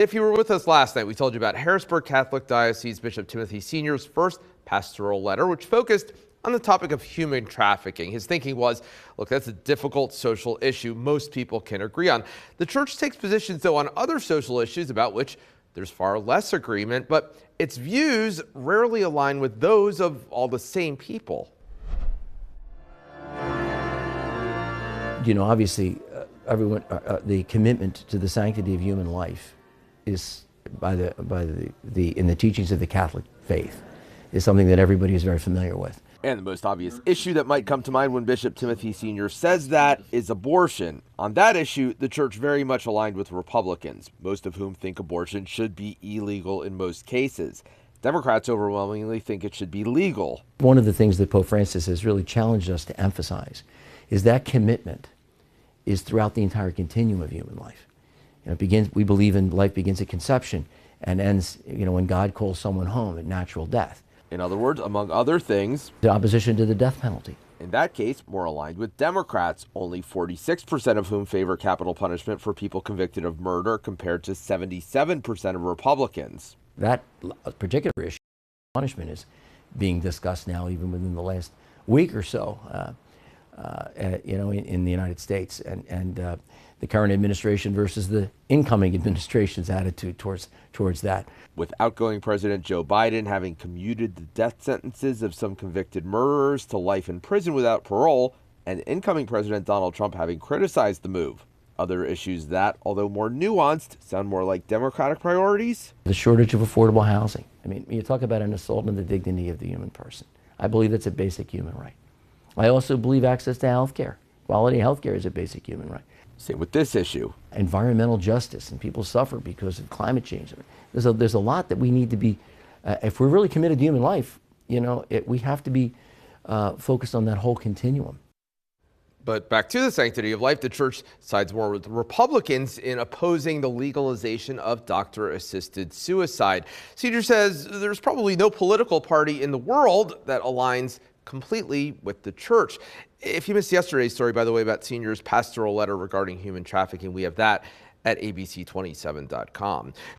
If you were with us last night, we told you about Harrisburg Catholic Diocese Bishop Timothy Sr.'s first pastoral letter, which focused on the topic of human trafficking. His thinking was, look, that's a difficult social issue most people can agree on. The church takes positions, though, on other social issues about which there's far less agreement, but its views rarely align with those of all the same people. You know, obviously, everyone, the commitment to the sanctity of human life is in the teachings of the Catholic faith is something that everybody is very familiar with. And the most obvious issue that might come to mind when Bishop Timothy Sr. says that is abortion. On that issue, the church very much aligned with Republicans, most of whom think abortion should be illegal in most cases. Democrats overwhelmingly think it should be legal. One of the things that Pope Francis has really challenged us to emphasize is that commitment is throughout the entire continuum of human life. You know, we believe in life begins at conception and ends, when God calls someone home at natural death. In other words, among other things, the opposition to the death penalty. In that case, more aligned with Democrats, only 46% of whom favor capital punishment for people convicted of murder, compared to 77% of Republicans. That particular issue, punishment, is being discussed now, even within the last week or so, in the United States, and the current administration versus the incoming administration's attitude towards that. With outgoing President Joe Biden having commuted the death sentences of some convicted murderers to life in prison without parole, and incoming President Donald Trump having criticized the move. Other issues that, although more nuanced, sound more like Democratic priorities. The shortage of affordable housing. I mean, you talk about an assault on the dignity of the human person. I believe that's a basic human right. I also believe access to health care. Quality health care is a basic human right. Same with this issue. Environmental justice, and people suffer because of climate change. There's a lot that we need to be, if we're really committed to human life, we have to be focused on that whole continuum. But back to the sanctity of life, the church sides more with Republicans in opposing the legalization of doctor-assisted suicide. Senior says there's probably no political party in the world that aligns completely with the church. If you missed yesterday's story, by the way, about Senior's pastoral letter regarding human trafficking, we have that at abc27.com.